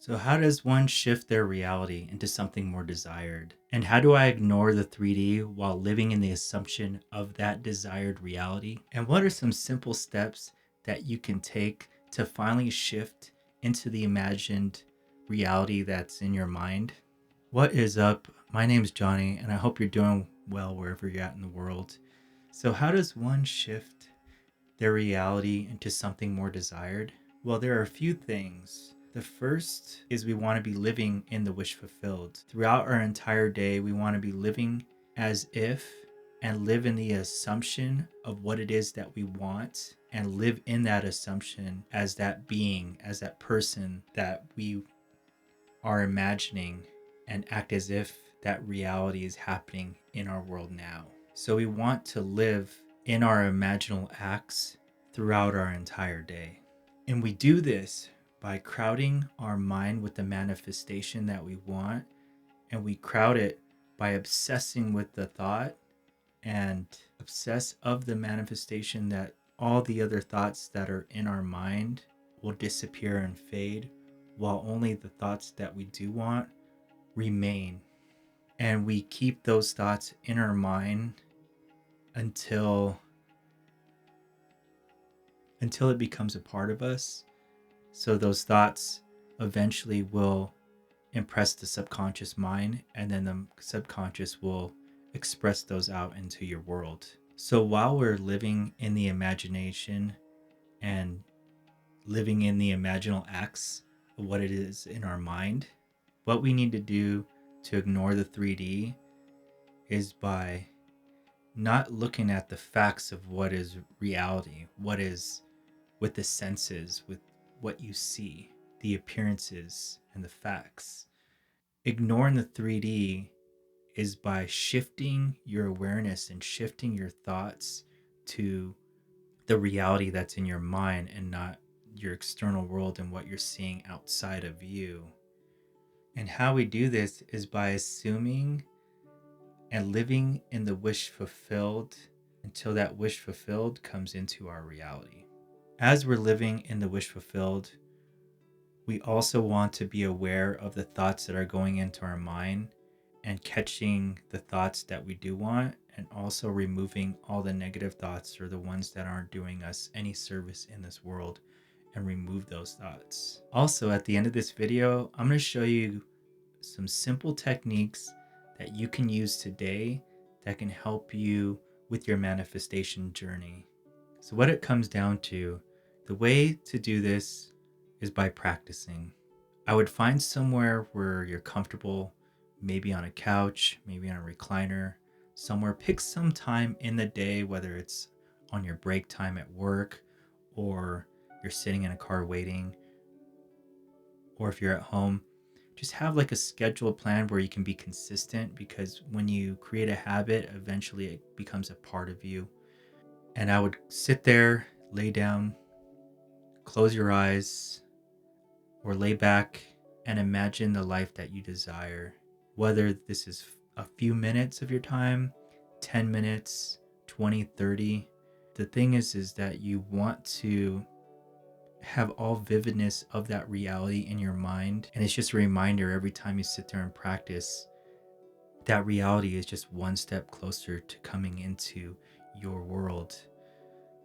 So, how does one shift their reality into something more desired? And how do I ignore the 3D while living in the assumption of that desired reality? And what are some simple steps that you can take to finally shift into the imagined reality that's in your mind? What is up? My name's Johnny, and I hope you're doing well wherever you're at in the world. So, how does one shift their reality into something more desired? Well, there are a few things. The first is we want to be living in the wish fulfilled. Throughout our entire day, we want to be living as if and live in the assumption of what it is that we want and live in that assumption as that being, as that person that we are imagining and act as if that reality is happening in our world now. So we want to live in our imaginal acts throughout our entire day. And we do this by crowding our mind with the manifestation that we want, and we crowd it by obsessing with the thought and obsess of the manifestation that all the other thoughts that are in our mind will disappear and fade, while only the thoughts that we do want remain. And we keep those thoughts in our mind until it becomes a part of us. So those thoughts eventually will impress the subconscious mind, and then the subconscious will express those out into your world. So while we're living in the imagination and living in the imaginal acts of what it is in our mind, what we need to do to ignore the 3D is by not looking at the facts of what is reality, what is with the senses, with what you see, the appearances and the facts. Ignoring the 3D is by shifting your awareness and shifting your thoughts to the reality that's in your mind and not your external world and what you're seeing outside of you. And how we do this is by assuming and living in the wish fulfilled until that wish fulfilled comes into our reality. As we're living in the wish fulfilled, we also want to be aware of the thoughts that are going into our mind and catching the thoughts that we do want, and also removing all the negative thoughts or the ones that aren't doing us any service in this world, and remove those thoughts. Also, at the end of this video, I'm going to show you some simple techniques that you can use today that can help you with your manifestation journey. So what it comes down to, the way to do this is by practicing. I would find somewhere where you're comfortable, maybe on a couch, maybe on a recliner, somewhere. Pick some time in the day, whether it's on your break time at work, or you're sitting in a car waiting, or if you're at home. Just have like a scheduled plan where you can be consistent, because when you create a habit, eventually it becomes a part of you. And I would sit there, lay down, close your eyes, or lay back and imagine the life that you desire. Whether this is a few minutes of your time, 10 minutes, 20, 30. The thing is that you want to have all vividness of that reality in your mind. And it's just a reminder every time you sit there and practice, that reality is just one step closer to coming into your world.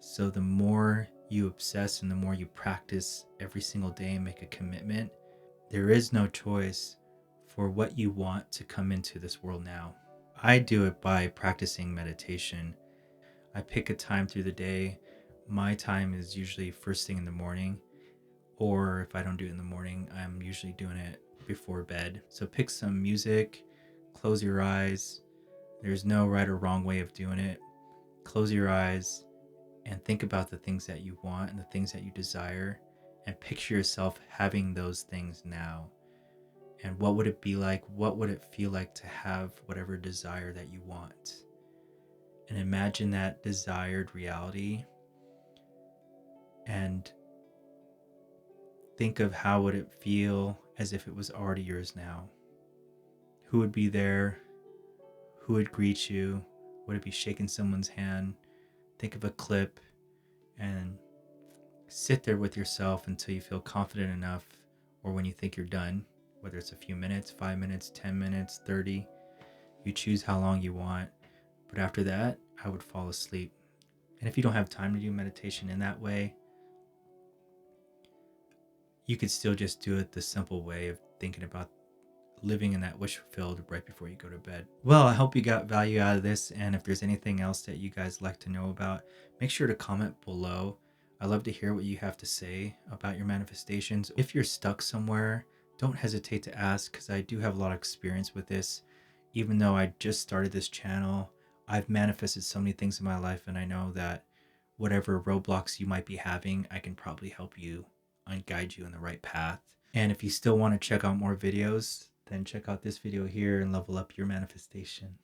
So the more you obsess and the more you practice every single day and make a commitment, there is no choice for what you want to come into this world now. I do it by practicing meditation. I pick a time through the day. My time is usually first thing in the morning, or if I don't do it in the morning, I'm usually doing it before bed. So pick some music, close your eyes. There's no right or wrong way of doing it. Close your eyes and think about the things that you want and the things that you desire, and picture yourself having those things now. And what would it be like? What would it feel like to have whatever desire that you want? And imagine that desired reality, and think of how would it feel as if it was already yours now. Who would be there? Who would greet you? Would it be shaking someone's hand? Think of a clip and sit there with yourself until you feel confident enough, or when you think you're done, whether it's a few minutes, 5 minutes, 10 minutes, 30. You choose how long you want. But after that, I would fall asleep. And if you don't have time to do meditation in that way, you could still just do it the simple way of thinking about living in that wish fulfilled right before you go to bed. Well, I hope you got value out of this. And if there's anything else that you guys like to know about, make sure to comment below. I love to hear what you have to say about your manifestations. If you're stuck somewhere, don't hesitate to ask, because I do have a lot of experience with this. Even though I just started this channel, I've manifested so many things in my life, and I know that whatever roadblocks you might be having, I can probably help you and guide you in the right path. And if you still want to check out more videos, then check out this video here and level up your manifestation.